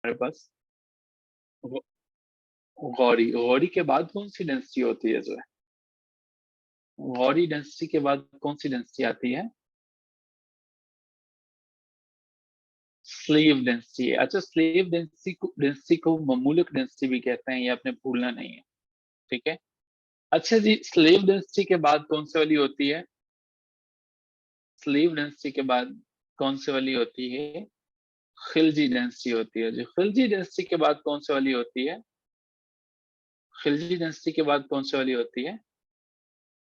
हमारे पास गौ- गौरी। गौरी के बाद कौन सी डेंसिटी होती है जो है? गौरी डेंसिटी के बाद कौन सी डेंसिटी आती है? Sleeve density. अच्छा, स्लीव डेंसिटी को ममूलिक डेंसिटी भी कहते हैं, ये आपने भूलना नहीं है। ठीक है। अच्छा जी, स्लीव डेंसिटी के बाद कौन सी वाली होती है? स्लीव डेंसिटी के बाद कौन सी वाली होती है? खिलजी डेंसिटी होती है जी। खिलजी डेंसिटी के बाद कौन सी वाली होती है? खिलजी डेंसिटी के बाद कौन सी वाली होती है?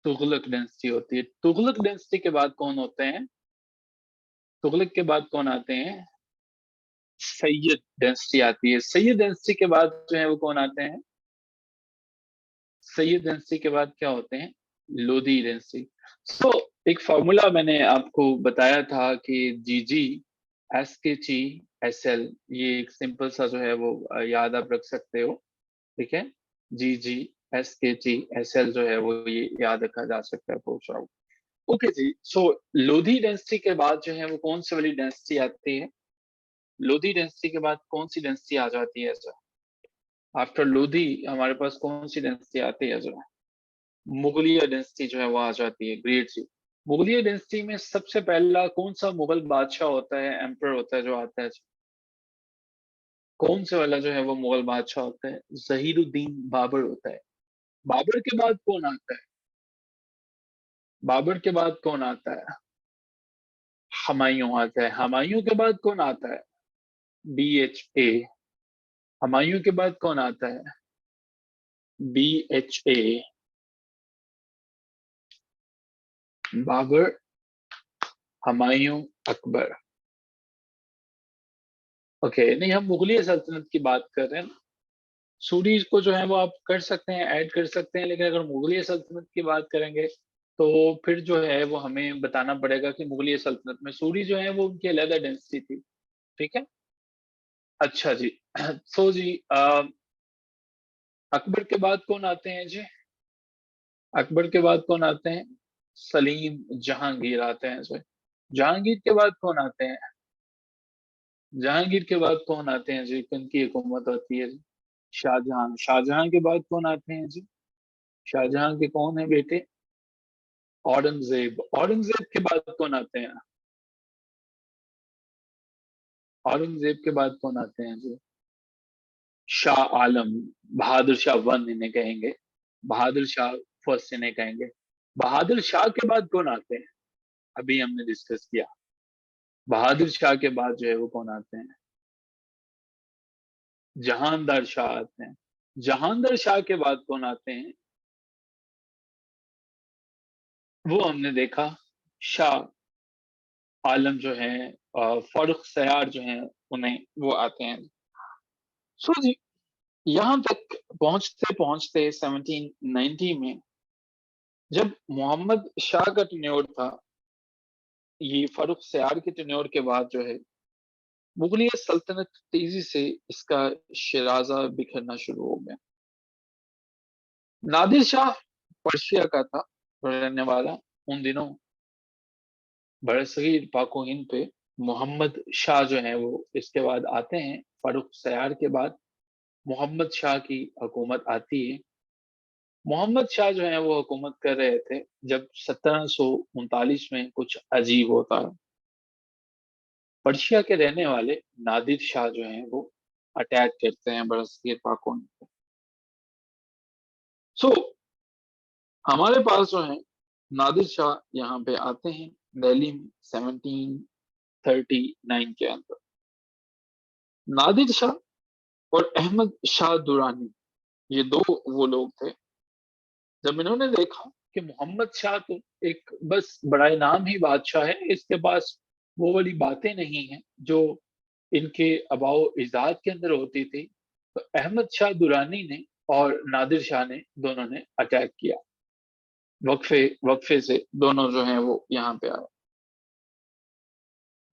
तुगलक डेंसिटी होती है। तुगलक डेंसिटी के बाद कौन होते हैं? तुगलक के बाद कौन आते हैं? सैयद डेंसिटी आती है। सैयद डेंसिटी के बाद जो है वो कौन आते हैं? सैयद डेंसिटी के बाद क्या होते हैं? लोधी डेंसिटी। सो एक फॉर्मूला मैंने आपको बताया था कि जी जी एस के ची एस एल, ये एक सिंपल सा जो है वो याद आप रख सकते हो। ठीक है। जी जी एस के ची एस एल जो है वो ये याद रखा जा सकता है, पूछ रहा हूँ। ओके जी। सो लोधी डेंसिटी के बाद जो है वो कौन सी वाली डेंसिटी आती है? लोधी डेंसिटी के बाद कौन सी डेंसिटी आ जाती है सर? आफ्टर लोधी हमारे पास कौन सी डेंसिटी आती है सर? मुगलिया डेंसिटी जो है वो आ जाती है। ग्रेट जी। मुगलिया डेंसिटी में सबसे पहला कौन सा मुगल बादशाह होता है, एम्पर होता है जो आता है? कौन से वाला जो है वो मुगल बादशाह होता है? जहीरुद्दीन बाबर होता है। बाबर के बाद कौन आता है? बाबर के बाद कौन आता है? हुमायूं आता है। हुमायूं के बाद कौन आता है? BHA। हुमायूं के बाद कौन आता है? BHA। बाबर, हुमायूं, अकबर। ओके, नहीं हम मुगलिया सल्तनत की बात कर रहे हैं। सूरी को जो है वो आप कर सकते हैं, ऐड कर सकते हैं, लेकिन अगर मुगलिया सल्तनत की बात करेंगे तो फिर जो है वो हमें बताना पड़ेगा कि मुगलिया सल्तनत में सूरी जो है वो उनकी अलग डेंसिटी थी। ठीक है। अच्छा जी। सो जी अकबर के बाद कौन आते हैं जी? अकबर के बाद कौन आते हैं? सलीम जहांगीर आते हैं जी। जहांगीर के बाद कौन आते हैं? जहांगीर के बाद कौन आते हैं जी? किनकी हुकूमत होती है जी? शाहजहां। शाहजहां के बाद कौन आते हैं जी? शाहजहां के कौन है बेटे? औरंगजेब। औरंगजेब के बाद कौन आते हैं? औरंगजेब के बाद कौन आते हैं जी? शाह आलम। बहादुर शाह वन इन्हें कहेंगे। बहादुर शाह फर्स्ट इन्हें कहेंगे। बहादुर शाह के बाद कौन आते हैं? अभी हमने डिस्कस किया। बहादुर शाह के बाद जो है वो कौन आते हैं? जहानदार शाह आते हैं। जहानदार शाह के बाद कौन आते हैं? वो हमने देखा, शाह आलम जो है, फारूक सयार जो है, उन्हें वो आते हैं। सो जी, यहाँ तक पहुंचते पहुंचते 1790 में जब मोहम्मद शाह का टेन्योर था, ये फारूक सयार के टेन्योर के बाद जो है मुगलिया सल्तनत तेजी से इसका शराजा बिखरना शुरू हो गया। नादिर शाह पर्शिया का था रहने वाला उन दिनों। बरसगीर पाको हिंद पे मोहम्मद शाह जो है वो इसके बाद आते हैं। फारूक सयार के बाद मोहम्मद शाह की हुकूमत आती है। मोहम्मद शाह जो है वो हुकूमत कर रहे थे जब 1739 में कुछ अजीब होता है। पर्शिया के रहने वाले नादिर शाह जो हैं वो अटैक करते हैं बरसगीर पाको हिंद पे। सो हमारे पास जो है नादिर शाह यहाँ पे आते हैं दिल्ली में 1739 के अंदर। नादिर शाह और अहमद शाह दुरानी, ये दो वो लोग थे। जब इन्होंने देखा कि मोहम्मद शाह तो एक बस बड़ा नाम ही बादशाह है, इसके पास वो वाली बातें नहीं हैं जो इनके अबाओ इजाद के अंदर होती थी, तो अहमद शाह दुरानी ने और नादिर शाह ने दोनों ने अटैक किया। वक्फे वक्फे से दोनों जो हैं वो यहाँ पे आए।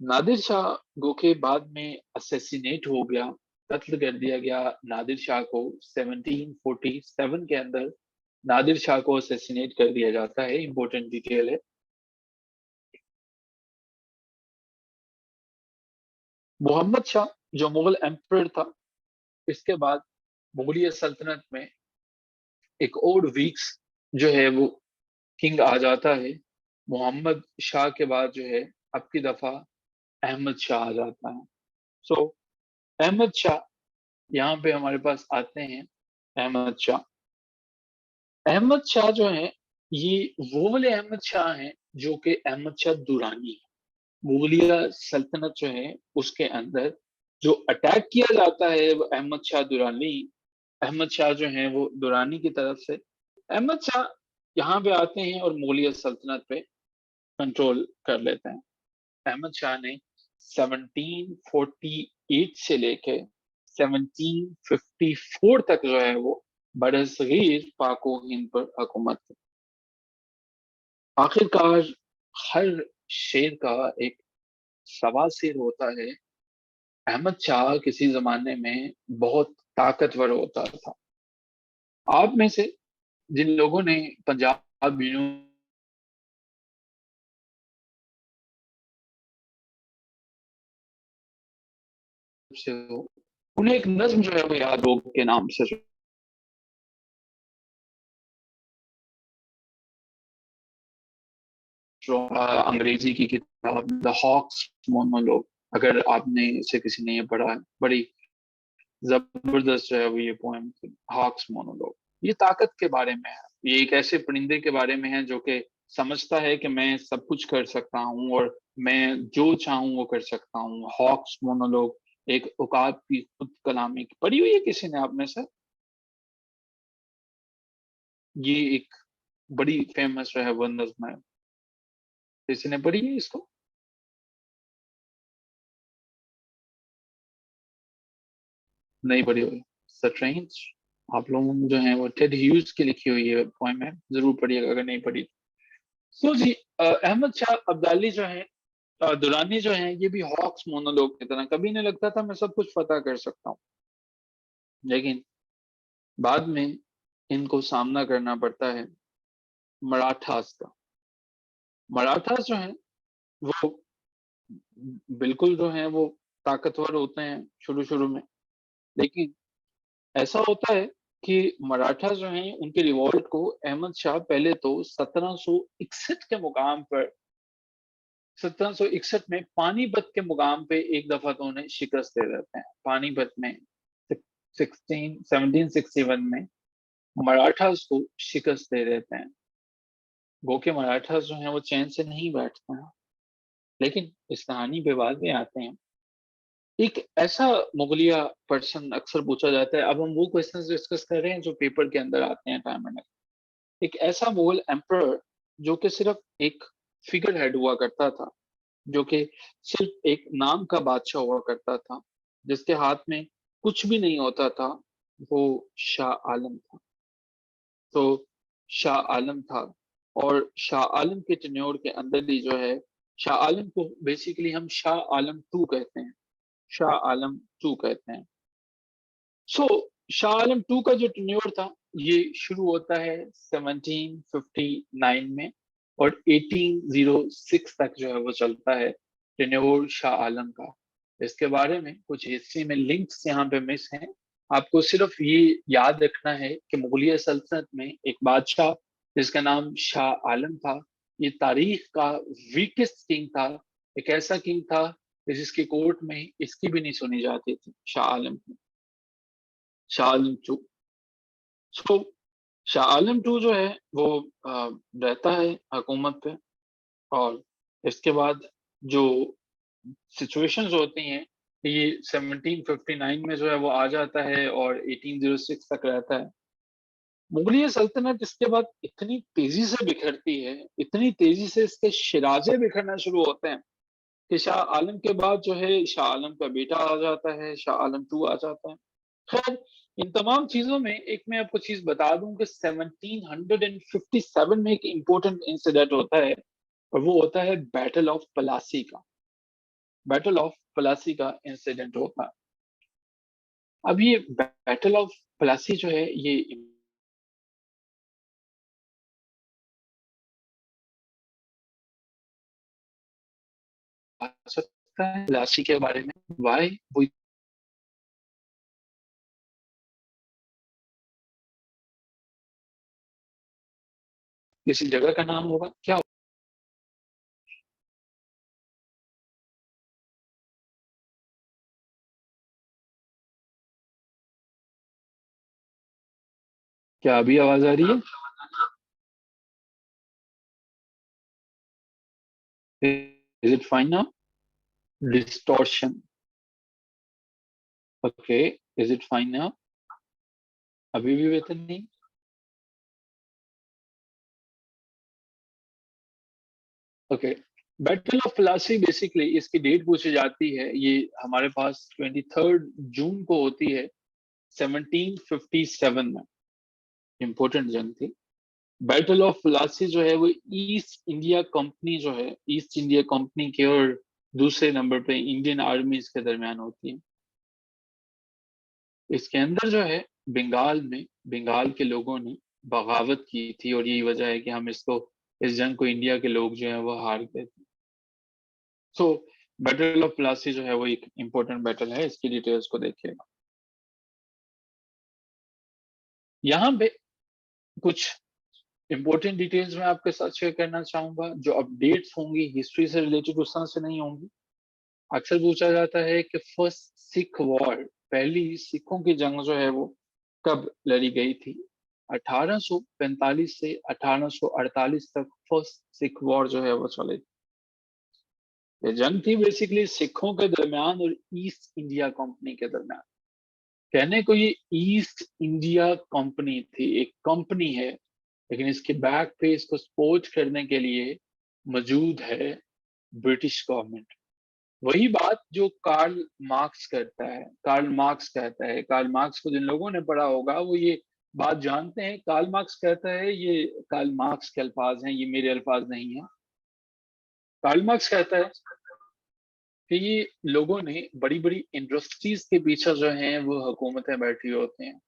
नादिर शाह गो के बाद में असैसिनेट हो गया, कत्ल कर दिया गया नादिर शाह को। 1747 के अंदर नादिर शाह को असैसिनेट कर दिया जाता है। इंपॉर्टेंट डिटेल है। मोहम्मद शाह जो मुगल एम्परर था, इसके बाद मुगलिया सल्तनत में एक और वीक्स जो है वो किंग आ जाता है। मोहम्मद शाह के बाद जो है अब की दफा अहमद शाह आ जाता है। सो अहमद शाह यहाँ पे हमारे पास आते हैं। अहमद शाह, अहमद शाह जो है ये वो वाले अहमद शाह हैं जो कि अहमद शाह दुरानी है। मुगलिया सल्तनत जो है उसके अंदर जो अटैक किया जाता है वो अहमद शाह दुरानी, अहमद शाह जो है वो दुरानी की तरफ से। अहमद शाह यहाँ पे आते हैं और मुगलिया सल्तनत पे कंट्रोल कर लेते हैं। अहमद शाह ने 1748 से लेके 1754 तक जो है वो बरसगीर पाको हिंद पर हुकूमत की। आखिरकार हर शेर का एक सवासिर होता है। अहमद शाह किसी जमाने में बहुत ताकतवर होता था। आप में से जिन लोगों ने पंजाब यूनिवर्सिटी से हो, उन्हें एक नज्म जो है वो याद हो के नाम से, जो अंग्रेजी की किताब द हॉक्स मोनोलॉग, अगर आपने इसे किसी ने ये पढ़ा है, बड़ी जबरदस्त जो है वो ये पोएम थी, हॉक्स मोनोलॉग। ये ताकत के बारे में है। ये एक ऐसे परिंदे के बारे में है जो कि समझता है कि मैं सब कुछ कर सकता हूँ और मैं जो चाहूँ वो कर सकता हूँ। हॉक्स मोनोलॉग एक औकात की खुद कलामी की पढ़ी हुई है किसी ने आप में से? ये एक बड़ी फेमस जो है वो नज्म है। किसी ने पढ़ी है इसको? नहीं पढ़ी हुई? स्ट्रेंज। आप लोगों ने जो है वो टेड ह्यूज की लिखी हुई है पोएम है, जरूर पढ़िएगा अगर नहीं पढ़ी। तो जी अहमद शाह अब्दाली जो है, दुरानी जो है, ये भी हॉक्स मोनोलॉग की तरह कभी नहीं लगता था मैं सब कुछ पता कर सकता हूँ, लेकिन बाद में इनको सामना करना पड़ता है मराठास का। मराठास जो है वो बिल्कुल जो है वो ताकतवर होते हैं शुरू शुरू में, लेकिन ऐसा होता है कि मराठा जो हैं उनके रिवॉल्ट को अहमद शाह पहले तो 1761 के मुकाम पर, 1761 में पानीपत के मुकाम पे एक दफा तो उन्हें शिकस्त दे देते हैं। पानीपत में 1761 में मराठास को शिकस्त दे देते हैं। गो के मराठास जो हैं वो चैन से नहीं बैठते हैं। लेकिन इस कहानी पे बाद में आते हैं। एक ऐसा मुगलिया पर्सन अक्सर पूछा जाता है, अब हम वो क्वेश्चंस डिस्कस कर रहे हैं जो पेपर के अंदर आते हैं टाइम एंड। एक ऐसा मुगल एम्परर जो कि सिर्फ एक फिगर हेड हुआ करता था, जो कि सिर्फ एक नाम का बादशाह हुआ करता था, जिसके हाथ में कुछ भी नहीं होता था, वो शाह आलम था। तो शाह आलम था, और शाह आलम के टेन्योर के अंदर ही जो है, शाह आलम को बेसिकली हम शाह आलम टू कहते हैं। शाह आलम टू कहते हैं। सो शाह आलम टू का जो टेन्योर था ये शुरू होता है 1759 में, और 1806 तक जो है वो चलता है टेन्योर शाह आलम का। इसके बारे में कुछ हिस्ट्री में लिंक्स यहाँ पे मिस हैं। आपको सिर्फ ये याद रखना है कि मुगलिया सल्तनत में एक बादशाह जिसका नाम शाह आलम था, ये तारीख का वीकेस्ट किंग था। एक ऐसा किंग था कि जिसकी कोर्ट में इसकी भी नहीं सुनी जाती थी, शाह आलम की। Shah Alam two, so Shah Alam two जो है वो रहता है हुकूमत पे। और इसके बाद जो सिचुएशंस होती हैं, ये 1759 में जो है वो आ जाता है और 1806 तक रहता है। मुगलिया सल्तनत इसके बाद इतनी तेजी से बिखरती है, इतनी तेजी से इसके शिराजे बिखरना शुरू होते हैं कि शाह आलम के बाद जो है शाह आलम का बेटा आ जाता है, शाह आलम टू आ जाता है। खैर, इन तमाम चीजों में एक मैं आपको चीज बता दूं कि 1757 में एक इंपॉर्टेंट इंसिडेंट होता है, और वो होता है बैटल ऑफ पलासी का। बैटल ऑफ पलासी का इंसिडेंट होता है। अब ये बैटल ऑफ पलासी जो है ये आ सकता है पलासी के बारे में, वाई किसी जगह का नाम होगा, क्या? क्या अभी आवाज आ रही है? Is it fine now? Distortion. Okay. Is it fine now? अभी भी बेहतर नहीं? Okay. Battle of Plassey, basically इसकी डेट पूछी जाती है, ये हमारे पास 23 जून को होती है, 1757 में। इंपॉर्टेंट जंग थी। बैटल ऑफ प्लासी जो है वो ईस्ट इंडिया कंपनी जो है, ईस्ट इंडिया कंपनी के और दूसरे नंबर पे इंडियन आर्मी के दरमियान होती है। इसके अंदर जो है, बंगाल में, बंगाल के लोगों ने बगावत की थी, और यही वजह है कि हम इसको, इस जंग को इंडिया के लोग जो है वो हार गए थे। सो बैटल ऑफ प्लासी जो है वो एक इंपॉर्टेंट बैटल है, इसकी डिटेल्स को देखिएगा। यहाँ पे कुछ इंपॉर्टेंट डिटेल्स मैं आपके साथ शेयर करना चाहूंगा, जो अपडेट्स होंगी हिस्ट्री से रिलेटेड उस तरह से नहीं होंगी। अक्सर पूछा जाता है कि फर्स्ट सिख वॉर, पहली सिखों की जंग जो है वो कब लड़ी गई थी? 1845 से 1848 तक फर्स्ट सिख वॉर जो है वो चली। ये जंग थी बेसिकली सिखों के दरमियान और ईस्ट इंडिया कंपनी के दरमियान। कहने को ये ईस्ट इंडिया कंपनी थी, एक कंपनी है, लेकिन इसके बैक पे इसको सपोर्ट करने के लिए मौजूद है ब्रिटिश गवर्नमेंट। वही बात जो कार्ल मार्क्स करता है, कार्ल मार्क्स कहता है, कार्ल मार्क्स को जिन लोगों ने पढ़ा होगा वो ये बात जानते हैं। कार्ल मार्क्स कहता है, ये कार्ल मार्क्स के अल्फाज हैं, ये मेरे अल्फाज नहीं है। कार्ल मार्क्स कहता है कि ये लोगों ने बड़ी बड़ी इंडस्ट्रीज के पीछे जो है वो हुकूमतें बैठी होती हैं।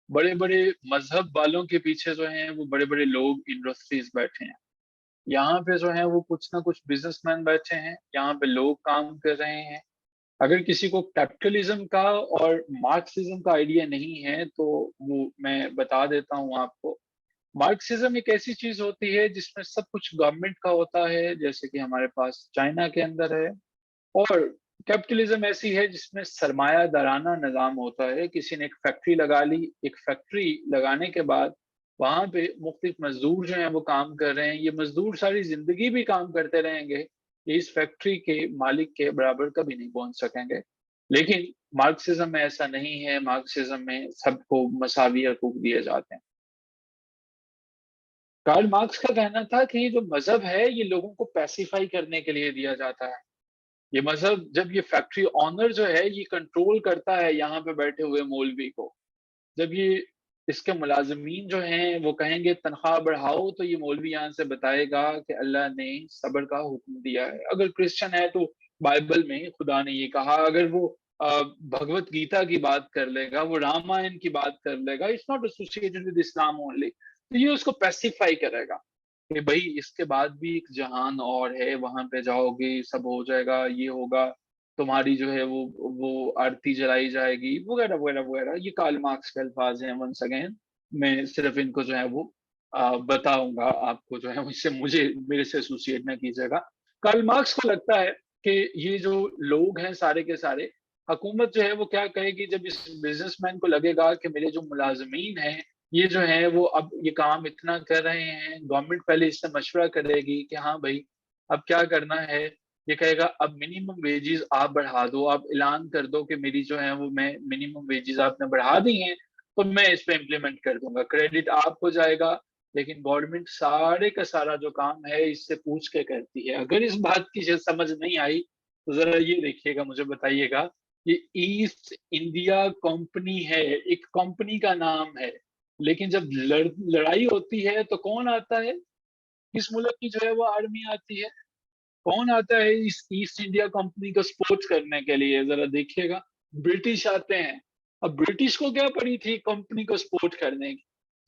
बड़े बड़े मजहब वालों के पीछे जो है वो बड़े बड़े लोग, इंडस्ट्रीज बैठे हैं। यहाँ पे जो है वो कुछ ना कुछ बिजनेसमैन बैठे हैं, यहाँ पे लोग काम कर रहे हैं। अगर किसी को कैपिटलिज्म का और मार्क्सिज्म का आइडिया नहीं है तो वो मैं बता देता हूँ आपको। मार्क्सिज्म एक ऐसी चीज होती है जिसमें सब कुछ गवर्नमेंट का होता है, जैसे कि हमारे पास चाइना के अंदर है। और कैपिटलिज्म ऐसी है जिसमें सरमायादाराना निजाम होता है। किसी ने एक फैक्ट्री लगा ली, एक फैक्ट्री लगाने के बाद वहां पे मुख्तलिफ मजदूर जो हैं वो काम कर रहे हैं। ये मजदूर सारी जिंदगी भी काम करते रहेंगे, ये इस फैक्ट्री के मालिक के बराबर कभी नहीं पहुंच सकेंगे। लेकिन मार्क्सिज्म में ऐसा नहीं है। मार्क्सिज्म में सबको मसावी हकूक दिए जाते हैं। कार्ल मार्क्स का कहना था कि ये जो मजहब है ये लोगों को पैसिफाई करने के लिए दिया जाता है। ये मजहब, जब ये फैक्ट्री ऑनर जो है ये कंट्रोल करता है यहाँ पे बैठे हुए मौलवी को, जब ये इसके मुलाजमीन जो हैं वो कहेंगे तनख्वाह बढ़ाओ, तो ये मौलवी यहाँ से बताएगा कि अल्लाह ने सब्र का हुक्म दिया है। अगर क्रिश्चियन है तो बाइबल में खुदा ने ये कहा। अगर वो भगवत गीता की बात कर लेगा, वो रामायण की बात कर लेगा, it's not associated with Islam only, तो ये उसको पैसिफाई करेगा कि भाई इसके बाद भी एक जहान और है, वहां पे जाओगे सब हो जाएगा, ये होगा, तुम्हारी जो है वो आरती जलाई जाएगी, वगैरह वगैरह वगैरह। ये कार्ल मार्क्स के अल्फाज हैं। वंस अगेन मैं सिर्फ इनको जो है वो बताऊंगा आपको, जो है इससे मुझे, मेरे से एसोसिएट ना कीजिएगा। कार्ल मार्क्स को लगता है कि ये जो लोग हैं सारे के सारे, हुकूमत जो है वो क्या कहेगी जब इस बिजनेसमैन को लगेगा कि मेरे जो मुलाजमीन हैं ये जो है वो अब ये काम इतना कर रहे हैं, गवर्नमेंट पहले इससे मशवरा करेगी कि हाँ भाई अब क्या करना है। ये कहेगा अब मिनिमम वेजेस आप बढ़ा दो, आप ऐलान कर दो कि मेरी जो है वो, मैं मिनिमम वेजेस आपने बढ़ा दी हैं तो मैं इस पे इम्प्लीमेंट कर दूंगा, क्रेडिट आपको जाएगा। लेकिन गवर्नमेंट सारे का सारा जो काम है इससे पूछ के करती है। अगर इस बात की समझ नहीं आई तो जरा ये देखिएगा, मुझे बताइएगा। ये ईस्ट इंडिया कंपनी है, एक कंपनी का नाम है, लेकिन जब लड़ाई होती है तो कौन आता है? किस मुल्क की जो है वो आर्मी आती है? कौन आता है इस ईस्ट इंडिया कंपनी को सपोर्ट करने के लिए? जरा देखिएगा, ब्रिटिश आते हैं। अब ब्रिटिश को क्या पड़ी थी कंपनी को सपोर्ट करने की?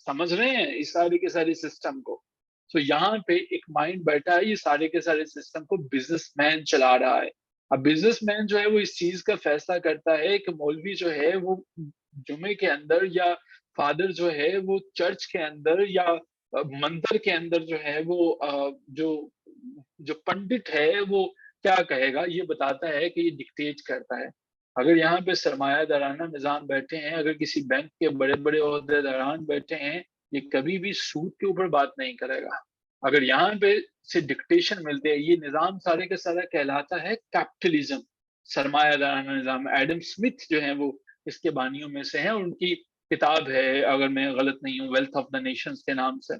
समझ रहे हैं इस सारे के सारे सिस्टम को? तो यहाँ पे एक माइंड बैठा है, ये सारे के सारे सिस्टम को बिजनेसमैन चला रहा है। अब बिजनेसमैन जो है वो इस चीज का फैसला करता है कि मौलवी जो है वो जुमे के अंदर, या फादर जो है वो चर्च के अंदर, या मंदिर के अंदर जो है वो जो जो पंडित है वो क्या कहेगा ये बताता है कि ये डिक्टेट करता है। अगर यहाँ पे सरमायादाराना निज़ाम बैठे हैं, अगर किसी बैंक के बड़े-बड़े ओहदेदारान बैठे हैं, ये कभी भी सूद के ऊपर बात नहीं करेगा। अगर यहाँ पे से डिक्टेशन मिलते हैं, ये निज़ाम सारे का सारा कहलाता है कैपिटलिज़्म, सरमायादाराना निज़ाम। एडम स्मिथ जो हैं वो इसके बानियों में से हैं और उनकी किताब है, अगर मैं गलत नहीं हूँ, वेल्थ ऑफ द नेशंस के नाम से।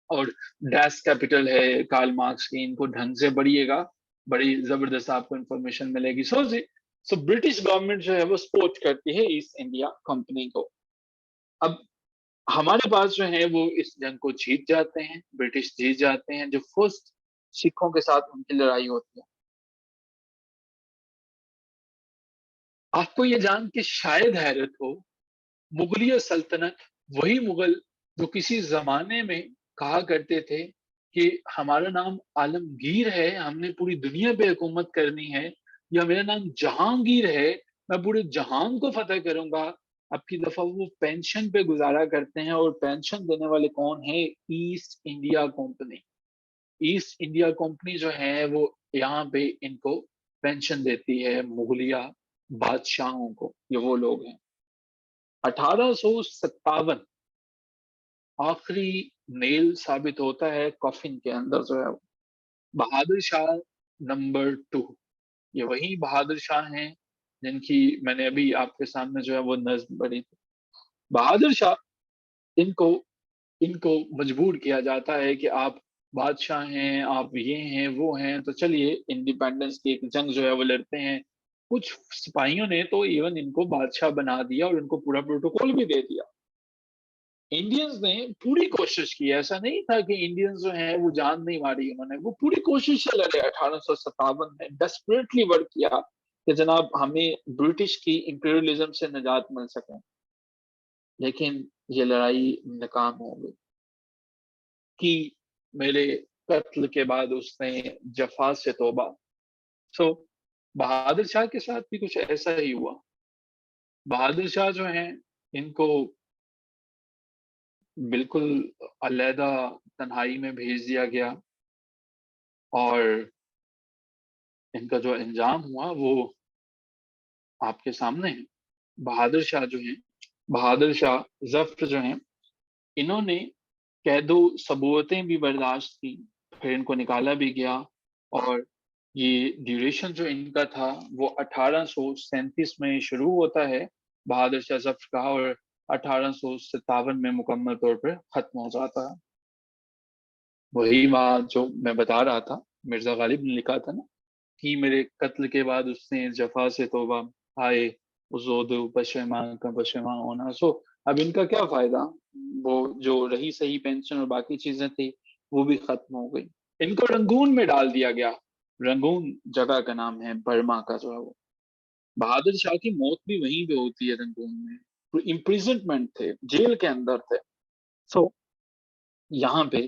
और डैश कैपिटल है कार्ल मार्क्स की, इनको ढंग से पढ़िएगा, बड़ी ज़बरदस्त आपको इन्फॉर्मेशन मिलेगी। सो ब्रिटिश गवर्नमेंट जो है वो सपोर्ट करती है ईस्ट इंडिया कंपनी को। अब हमारे पास जो है वो इस जंग को जीत जाते हैं, ब्रिटिश जीत जाते हैं, जो फर्स्ट सिखों के साथ उनकी लड़ाई होती है। आपको ये जान के शायद हैरत हो, मुगलिया सल्तनत, वही मुगल जो किसी ज़माने में कहा करते थे कि हमारा नाम आलमगीर है, हमने पूरी दुनिया पे हुकूमत करनी है, या मेरा नाम जहांगीर है, मैं पूरे जहान को फ़तेह करूँगा। अब की दफ़ा वो पेंशन पे गुज़ारा करते हैं और पेंशन देने वाले कौन हैं? East India company. East India company जो है वो यहाँ पे इनको पेंशन देती है, मुगलिया बादशाहों को, ये वो लोग हैं। 1857 आखिरी नेल साबित होता है कॉफ़िन के अंदर जो है वो। बहादुर शाह नंबर 2, ये वही बहादुर शाह हैं जिनकी मैंने अभी आपके सामने जो है वो नज़्म पढ़ी थी। बहादुर शाह, इनको इनको मजबूर किया जाता है कि आप बादशाह हैं, आप ये हैं, वो हैं, तो चलिए इंडिपेंडेंस की एक जंग जो है वो लड़ते हैं। कुछ सिपाहियों ने तो इवन इनको बादशाह बना दिया और इनको पूरा प्रोटोकॉल भी दे दिया। इंडियंस ने पूरी कोशिश की, ऐसा नहीं था कि इंडियंस जो हैं वो जान नहीं मारी उन्होंने, वो पूरी कोशिश से लड़े 1857 में, डेस्परेटली वर्क किया कि जनाब हमें ब्रिटिश की इंपीरियलिज्म से निजात मिल सके। लेकिन ये लड़ाई नाकाम हो गई कि मेरे कत्ल के बाद उसने जफ़ा से तौबा। सो बहादुर शाह के साथ भी कुछ ऐसा ही हुआ। बहादुर शाह जो हैं, इनको बिल्कुल अलहदा तन्हाई में भेज दिया गया और इनका जो अंजाम हुआ वो आपके सामने है। बहादुर शाह जो हैं, बहादुर शाह ज़फ़र जो हैं, इन्होंने कैदो-सबूअतें भी बर्दाश्त की, फिर इनको निकाला भी गया और ये ड्यूरेशन जो इनका था वो 1837 में शुरू होता है, बहादुर शाह ज़फ़र का, और 1857 में मुकम्मल तौर पे ख़त्म हो जाता है। वही बात जो मैं बता रहा था, मिर्ज़ा गालिब ने लिखा था ना कि मेरे कत्ल के बाद उसने जफ़ा से तौबा, हाय उज़ोदु पशेमां का पशेमां होना। सो अब इनका क्या फ़ायदा? वो जो रही सही पेंशन और बाकी चीज़ें थी, वो भी ख़त्म हो गई। इनको रंगून में डाल दिया गया। रंगून जगह का नाम है, बर्मा का जो है वो। बहादुर शाह की मौत भी वहीं पे होती है रंगून में। वो इम्प्रिज़नमेंट थे, जेल के अंदर थे। सो यहाँ पे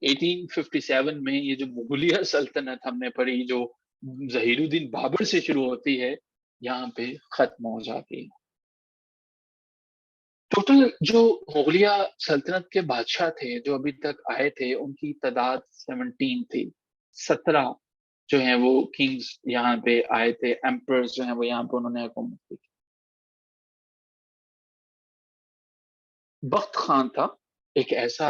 1857 में ये जो मुगलिया सल्तनत हमने पढ़ी, जो ज़हीरुद्दीन बाबर से शुरू होती है, यहाँ पे ख़त्म हो जाती है। टोटल जो मुगलिया सल्तनत के बादशाह थे, जो अभी तक आए थे, उनकी तादाद 17 थी। 17 जो हैं वो किंग्स यहाँ पे आए थे, एम्परर्स जो हैं वो यहाँ पे उन्होंने हुकूमत की। बख्त खान था, एक ऐसा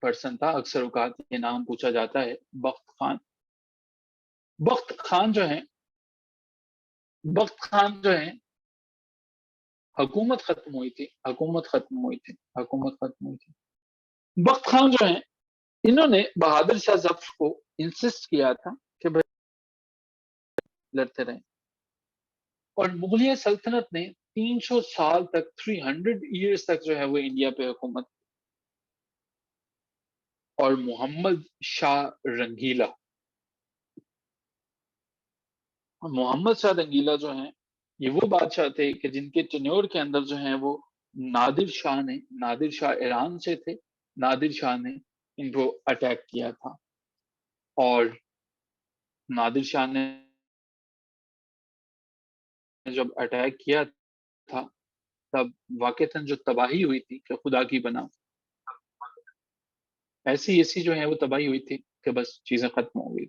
पर्सन था, अक्सर औकात ये नाम पूछा जाता है, बख्त खान। बख्त खान जो हैं, बख्त खान जो हैं, हुकूमत खत्म हुई थी, हुकूमत खत्म हुई थी, हुकूमत खत्म हुई थी। बख्त खान जो हैं, इन्होंने बहादुर शाह ज़फ़र को इंसिस्ट किया था कि भाई लड़ते रहें, और मुगलिया सल्तनत ने 300 साल तक, 300 ईयर्स तक जो है वो इंडिया पे हुकूमत। और मोहम्मद शाह रंगीला, मोहम्मद शाह रंगीला जो हैं, ये वो बादशाह थे कि जिनके टेन्योर के अंदर जो है वो नादिर शाह ने, नादिर शाह ईरान से थे, नादिर शाह ने इनको अटैक किया था। और नादिर शाह ने जब अटैक किया था, तब वाक़ईतन जो तबाही हुई थी कि खुदा की पनाह। ऐसी-ऐसी जो है वो तबाही हुई थी कि बस चीज़ें खत्म हो गई।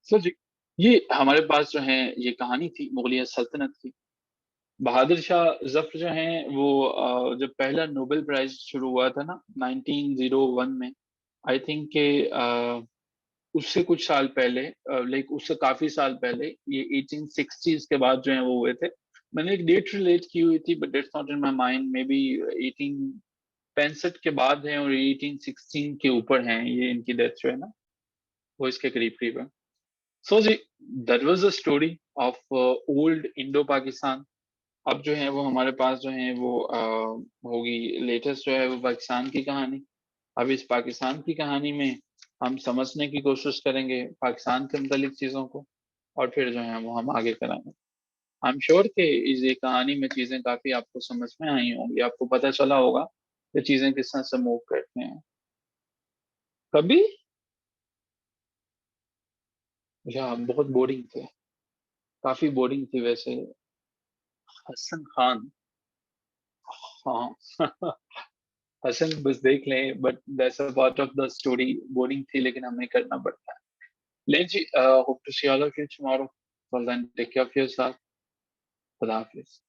सो जी, ये हमारे पास जो है ये कहानी थी मुगलिया सल्तनत की। बहादुर शाह ज़फ़र जो हैं वो जब पहला नोबेल प्राइज़ शुरू हुआ था ना 1901 में, आई थिंक के उससे कुछ साल पहले लाइक उससे काफ़ी साल पहले ये 1860s के बाद जो है वो हुए थे। मैंने एक डेट रिलेट की हुई थी but it's not in my mind, may be 1865 के बाद है और 1816 के ऊपर हैं ये इनकी डेथ जो है ना, वो इसके करीब-करीब है। सो जी, that was the story of old Indo Pakistan. अब जो है वो हमारे पास जो है वो होगी लेटेस्ट जो है वो पाकिस्तान की कहानी। अब इस पाकिस्तान की कहानी में हम समझने की कोशिश करेंगे पाकिस्तान के मुतालिक चीज़ों को और फिर जो है वो हम आगे कराएँगे। आई एम श्योर कि इस ये कहानी में चीज़ें काफ़ी आपको समझ में आई होंगी, आपको पता चला होगा कि चीज़ें किस तरह से मूव करती हैं। कभी या बहुत बोरिंग थे, काफ़ी बोरिंग थी वैसे। हसन खान, हाँ। हसन बस देख लें but that's a part of the story, boring थी लेकिन हमें करना पड़ता है। लेट्स जी, hope to see all of you tomorrow. Till then take care of yourself. खुदा हाफिज़।